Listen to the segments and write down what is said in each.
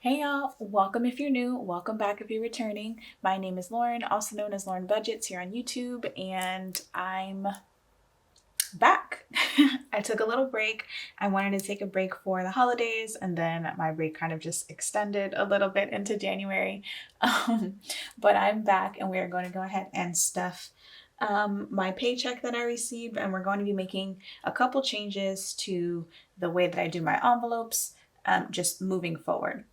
Hey y'all, welcome if you're new, welcome back if you're returning. My name is Lauren, also known as Lauren Budgets here on YouTube, and I'm back. I took a little break. I wanted to take a break for the holidays, and then my break kind of just extended a little bit into January. But I'm back, and we're going to go ahead and stuff my paycheck that I received, and we're going to be making a couple changes to the way that I do my envelopes, just moving forward.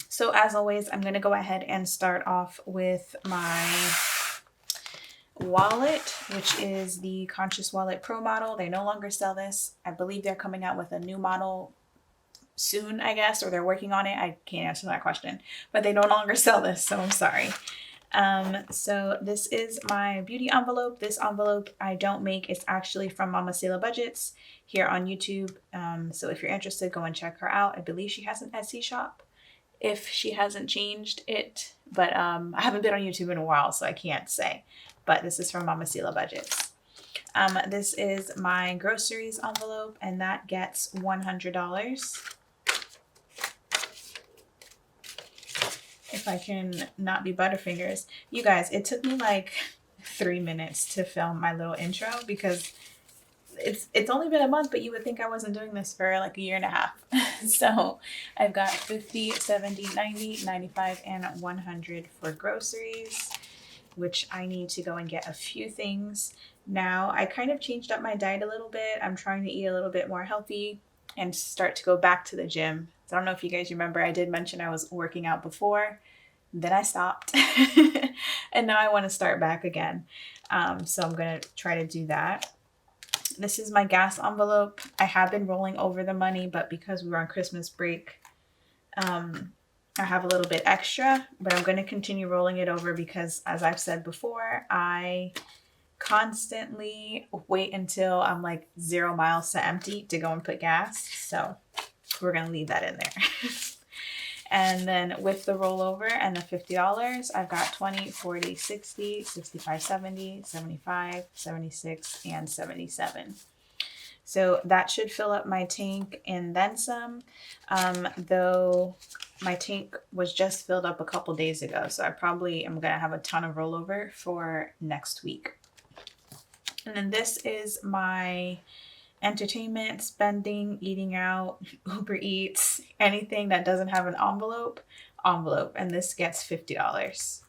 So as always, I'm going to go ahead and start off with my wallet, which is the Conscious Wallet Pro model. They no longer sell this. I believe they're coming out with a new model soon, I guess, or they're working on it. I can't answer that question, but they no longer sell this, so I'm sorry. So this is my beauty envelope. This envelope I don't make. It's actually from Mama Sela Budgets here on YouTube. So if you're interested, go and check her out. I believe she has an Etsy shop, if she hasn't changed it, but I haven't been on YouTube in a while, so I can't say. But this is from Mama Sela Budgets. This is my groceries envelope, and that gets $100. If I can not be Butterfingers. You guys, it took me like 3 minutes to film my little intro because it's only been a month, but you would think I wasn't doing this for like a year and a half. So I've got 50, 70, 90, 95, and 100 for groceries, which I need to go and get a few things. Now I kind of changed up my diet a little bit. I'm trying to eat a little bit more healthy and start to go back to the gym. So I don't know if you guys remember, I did mention I was working out before, then I stopped and now I want to start back again. So I'm going to try to do that. This is my gas envelope. I have been rolling over the money, but because we were on Christmas break, I have a little bit extra, but I'm going to continue rolling it over because, as I've said before, I constantly wait until I'm like 0 miles to empty to go and put gas. So we're going to leave that in there. And then with the rollover and the $50, I've got 20, 40, 60, 65, 70, 75, 76, and 77. So that should fill up my tank and then some, though my tank was just filled up a couple days ago. So I probably am going to have a ton of rollover for next week. And then this is my entertainment, spending, eating out, Uber Eats, anything that doesn't have an envelope, and this gets $50.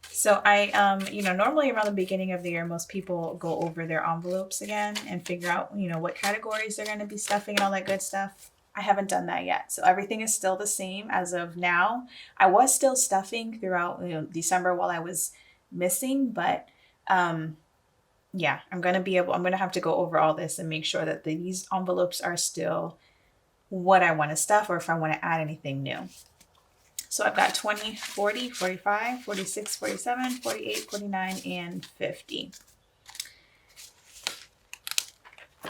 So I, normally around the beginning of the year, most people go over their envelopes again and figure out, what categories they're going to be stuffing and all that good stuff. I haven't done that yet. So everything is still the same as of now. I was still stuffing throughout, December while I was missing, but, yeah, I'm going to have to go over all this and make sure that these envelopes are still what I want to stuff or if I want to add anything new. So I've got 20, 40, 45, 46, 47, 48, 49, and 50.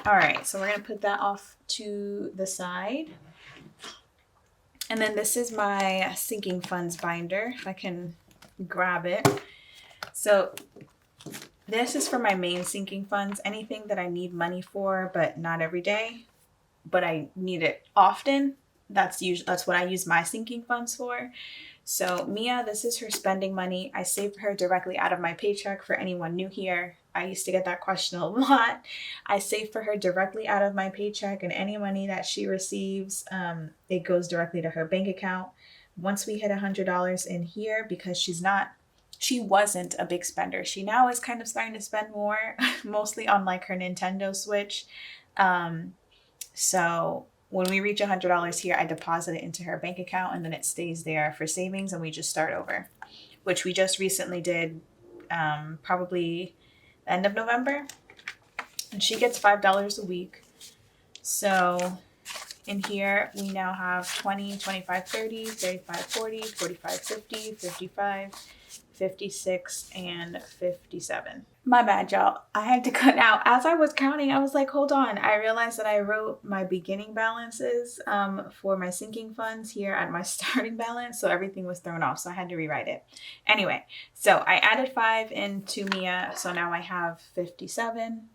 All right, so we're going to put that off to the side. And then this is my sinking funds binder, if I can grab it. So this is for my main sinking funds, anything that I need money for, but not every day, but I need it often. That's what I use my sinking funds for. So Mia, this is her spending money. I save her directly out of my paycheck. For anyone new here, I used to get that question a lot. I save for her directly out of my paycheck, and any money that she receives, it goes directly to her bank account. Once we hit $100 in here, because she wasn't a big spender. She now is kind of starting to spend more, mostly on like her Nintendo Switch. So when we reach $100 here, I deposit it into her bank account and then it stays there for savings and we just start over, which we just recently did, probably end of November. And she gets $5 a week. So in here, we now have 20, 25, 30, 35, 40, 45, 50, 55, 56, and 57. My bad, y'all. I had to cut out. As I was counting, I was like, hold on. I realized that I wrote my beginning balances for my sinking funds here at my starting balance. So everything was thrown off. So I had to rewrite it. Anyway, so I added 5 into Mia. So now I have 57.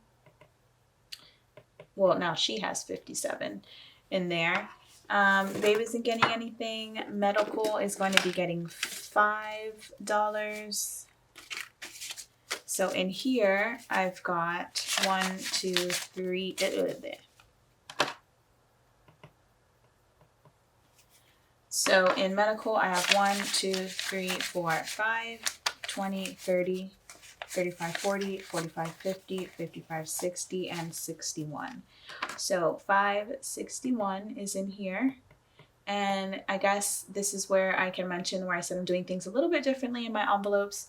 Well, now she has 57 in there. Babe isn't getting anything. Medical is going to be getting $5. So in here, I've got 1, 2, 3. So in medical, I have 1, 2, 3, 4, 5, 20, 30, 35, 40, 45, 50, 55, 60, and 61. So 561 is in here. And I guess this is where I can mention where I said I'm doing things a little bit differently in my envelopes.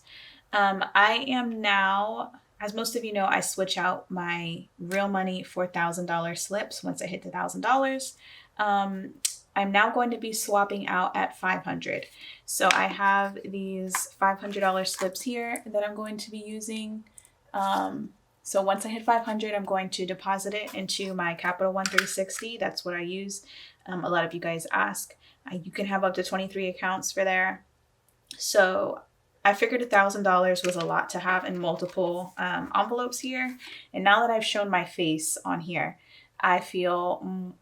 I am now, as most of you know, I switch out my real money for $1,000 slips once I hit the $1,000. I'm now going to be swapping out at 500. So I have these $500 slips here that I'm going to be using. So once I hit 500, I'm going to deposit it into my Capital One 360. That's what I use. A lot of you guys ask. You can have up to 23 accounts for there. So I figured $1,000 was a lot to have in multiple envelopes here. And now that I've shown my face on here, I feel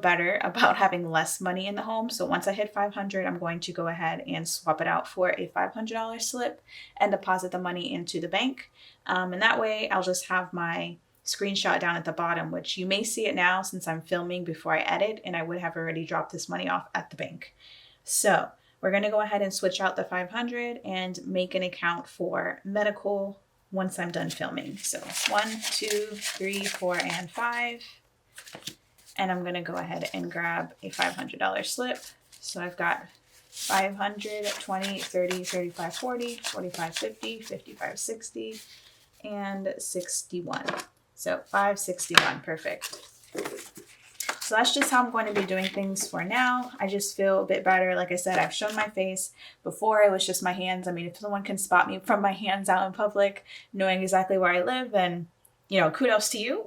better about having less money in the home. So once I hit 500, I'm going to go ahead and swap it out for a $500 slip and deposit the money into the bank. And that way I'll just have my screenshot down at the bottom, which you may see it now since I'm filming before I edit, and I would have already dropped this money off at the bank. So we're going to go ahead and switch out the 500 and make an account for medical once I'm done filming. So 1, 2, 3, 4, and 5. And I'm going to go ahead and grab a $500 slip. So I've got 500, 20, 30, 35, 40, 45, 50, 55, 60, and 61. So 561, perfect. So that's just how I'm going to be doing things for now. I just feel a bit better. Like I said, I've shown my face. Before it was just my hands. I mean, if someone can spot me from my hands out in public, knowing exactly where I live, then kudos to you.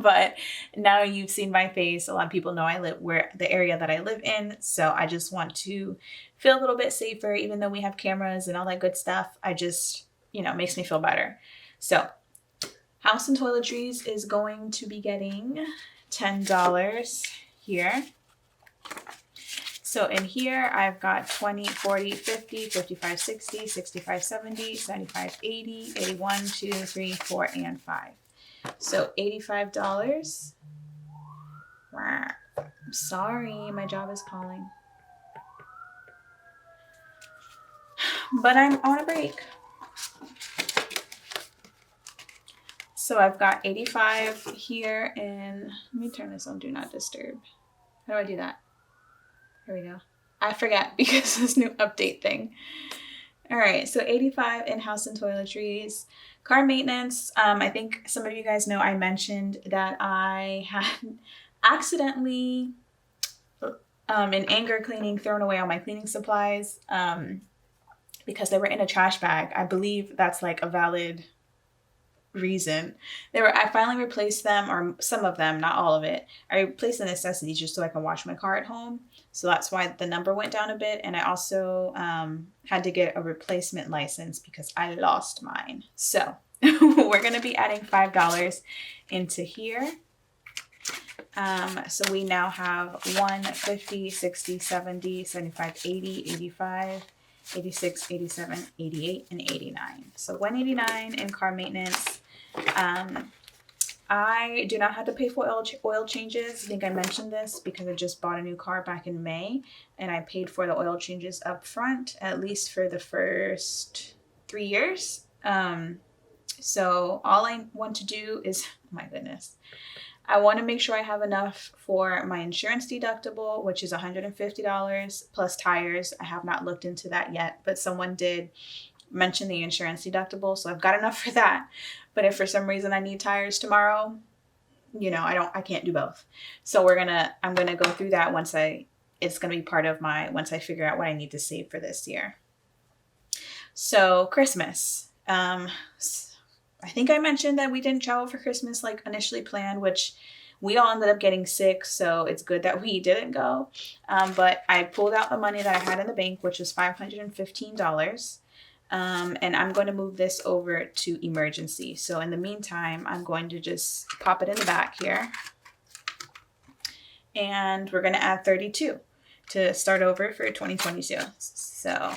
But now you've seen my face. A lot of people know I live the area that I live in. So I just want to feel a little bit safer, even though we have cameras and all that good stuff. I just, makes me feel better. So house and toiletries is going to be getting $10 here. So in here, I've got 20, 40, 50, 55, 60, 65, 70, 75, 80, 81, 2, 3, 4, and 5. So $85. I'm sorry, my job is calling. But I'm on a break. So I've got 85 here, and let me turn this on Do Not Disturb. How do I do that? Here we go. I forget because this new update thing. All right, so 85 in house and toiletries. Car maintenance, I think some of you guys know I mentioned that I had accidentally, in anger cleaning, thrown away all my cleaning supplies because they were in a trash bag. I believe that's like a valid reason. I finally replaced them, or some of them, not all of it. I replaced the necessities just so I can wash my car at home. So that's why the number went down a bit. And I also had to get a replacement license because I lost mine. So we're going to be adding $5 into here. So we now have 1, 50, 60, 70, 75, 80, 85, 86, 87, 88, and 89. So 189 in car maintenance. I do not have to pay for oil changes. I think I mentioned this because I just bought a new car back in May, and I paid for the oil changes up front, at least for the first 3 years. So all I want to do is, oh my goodness, I want to make sure I have enough for my insurance deductible, which is $150 plus tires. I have not looked into that yet, but someone did mention the insurance deductible, so I've got enough for that. But if for some reason I need tires tomorrow, I can't do both. So I'm gonna go through that once it's gonna be part of once I figure out what I need to save for this year. So Christmas. I think I mentioned that we didn't travel for Christmas like initially planned, which we all ended up getting sick, so it's good that we didn't go. But I pulled out the money that I had in the bank, which was $515. And I'm going to move this over to emergency. So in the meantime, I'm going to just pop it in the back here. and we're going to add 32 to start over for 2022. So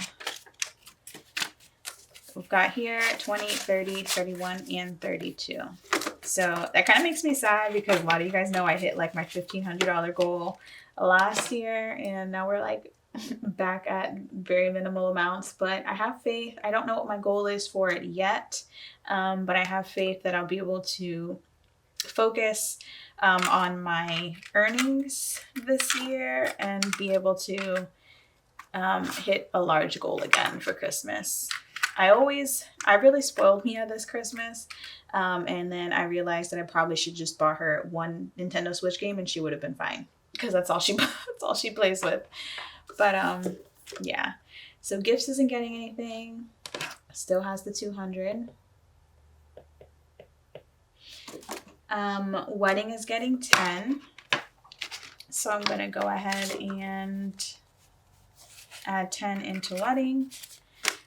we've got here 20, 30, 31, and 32. So that kind of makes me sad because a lot of you guys know I hit like my $1,500 goal last year, and now we're like back at very minimal amounts, but I have faith. I don't know what my goal is for it yet, but I have faith that I'll be able to focus on my earnings this year and be able to hit a large goal again for Christmas. I really spoiled Mia this Christmas, and then I realized that I probably should just buy her one Nintendo Switch game and she would have been fine because that's all she plays with. But yeah, so gifts isn't getting anything. Still has the 200. Wedding is getting 10. So I'm gonna go ahead and add 10 into wedding.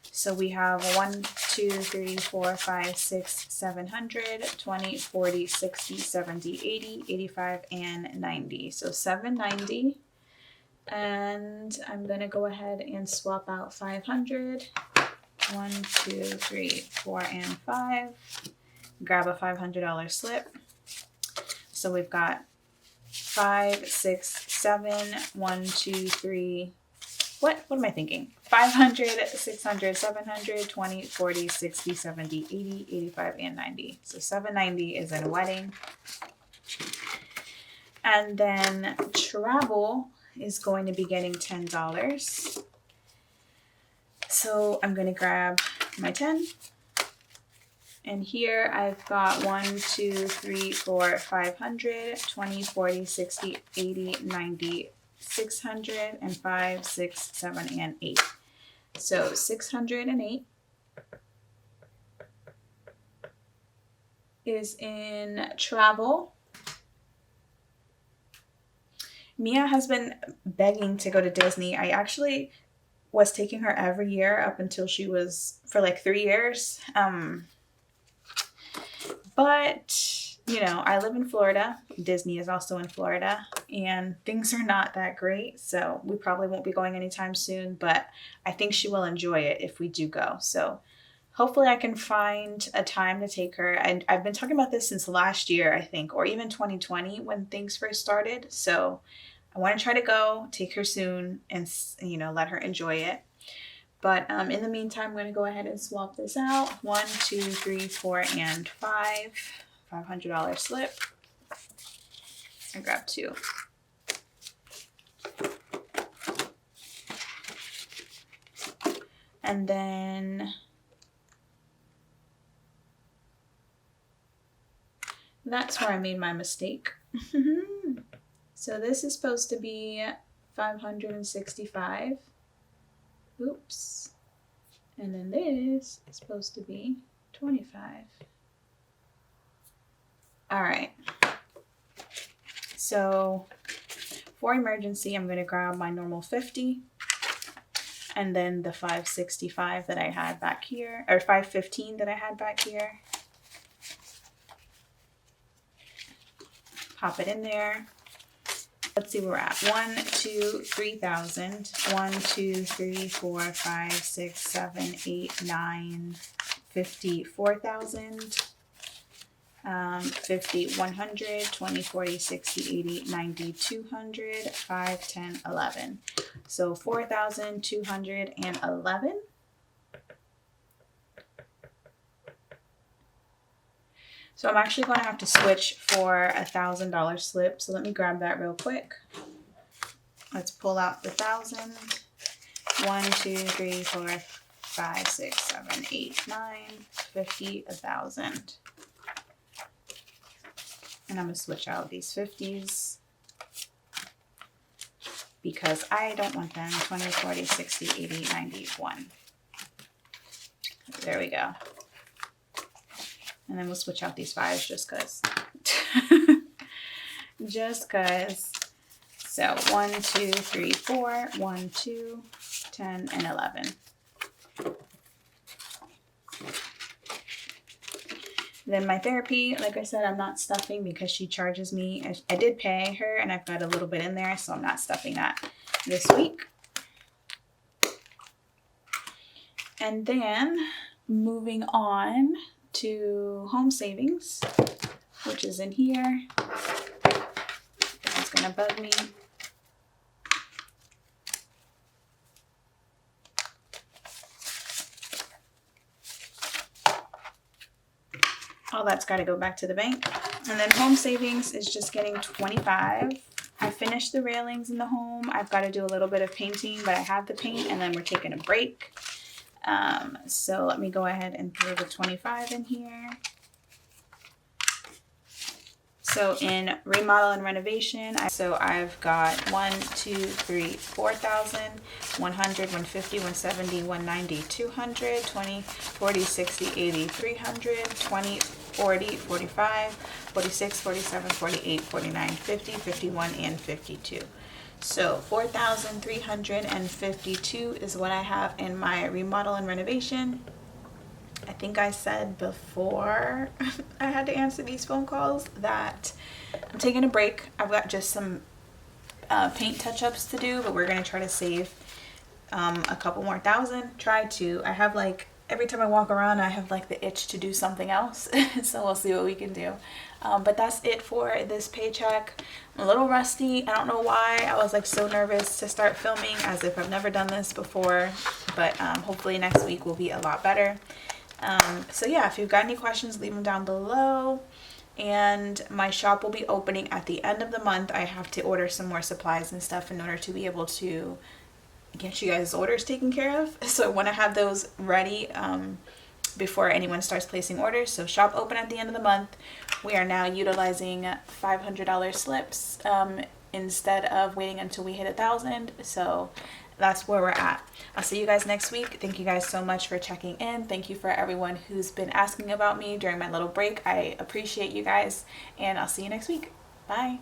So we have 1, 2, 3, 4, 5, 6, 700, 20, 40, 60, 70, 80, 85, and 90. So 790. And I'm going to go ahead and swap out 500. 1, 2, 3, 4, and 5. Grab a $500 slip. So we've got 5, 6, 7, 1, 2, 3. What am I thinking? 500, 600, 700, 20, 40, 60, 70, 80, 85, and 90. So 790 is in wedding. And then travel is going to be getting $10. So I'm going to grab my 10. And here I've got 1, 2, 3, 4, 500, 20, 40, 60, 80, 90, 600, and 5, 6, 7, and 8. So 608 is in travel. Mia has been begging to go to Disney. I actually was taking her every year up until she was for like 3 years. But, you know, I live in Florida. Disney is also in Florida. And things are not that great. So we probably won't be going anytime soon. But I think she will enjoy it if we do go. So hopefully I can find a time to take her. And I've been talking about this since last year, I think. Or even 2020 when things first started. So I want to try to go, take her soon, and, you know, let her enjoy it. But in the meantime, I'm going to go ahead and swap this out. 1, 2, 3, 4, and 5. $500 slip. And grab 2. And then that's where I made my mistake. So this is supposed to be 565. Oops. And then this is supposed to be 25. All right. So for emergency, I'm going to grab my normal 50 and then the 565 that I had back here, or 515 that I had back here. Pop it in there. Let's see where we're at. 1, 2, 3,000. 1, 2, 3, 4, 5, 6, 7, 8, 9, 50, 4,000. 50, 100, 20, 40, 60, 80, 90, 200, 5, 10, 11. So 4,211. So I'm actually going to have to switch for $1,000 slip. So let me grab that real quick. Let's pull out the 1,000. 1, 2, 3, 4, 5, 6, 7, 8, 9, 50, 1,000. And I'm going to switch out these 50s because I don't want them. 20, 40, 60, 80, 91. There we go. And then we'll switch out these 5s just because. Just because. So 1, 2, 3, 4. 1, 2, 10, and 11. Then my therapy, like I said, I'm not stuffing because she charges me. I did pay her and I've got a little bit in there, so I'm not stuffing that this week. And then moving on to home savings, which is in here. This is gonna bug me. All that's got to go back to the bank. And then home savings is just getting 25. I finished the railings in the home. I've got to do a little bit of painting, but I have the paint, and then we're taking a break. So let me go ahead and throw the 25 in here. So in remodel and renovation, I've got 1, 2, 3, 4,000, 100, 150, 170, 190, 200, 20, 40, 60, 80, 300, 20, 40, 45, 46, 47, 48, 49, 50, 51, and 52. So 4,352 is what I have in my remodel and renovation. I think I said before I had to answer these phone calls that I'm taking a break. I've got just some paint touch-ups to do, but we're going to try to save a couple more thousand. I have like, every time I walk around, I have like the itch to do something else. So we'll see what we can do. But that's it for this paycheck. I'm a little rusty. I don't know why. I was like so nervous to start filming as if I've never done this before. But hopefully next week will be a lot better. So yeah, if you've got any questions, leave them down below. And my shop will be opening at the end of the month. I have to order some more supplies and stuff in order to be able to get you guys' orders taken care of. So I want to have those ready before anyone starts placing orders. So shop open at the end of the month. We are now utilizing $500 slips instead of waiting until we hit 1,000. So that's where we're at. I'll see you guys next week. Thank you guys so much for checking in. Thank you for everyone who's been asking about me during my little break. I appreciate you guys, and I'll see you next week. Bye.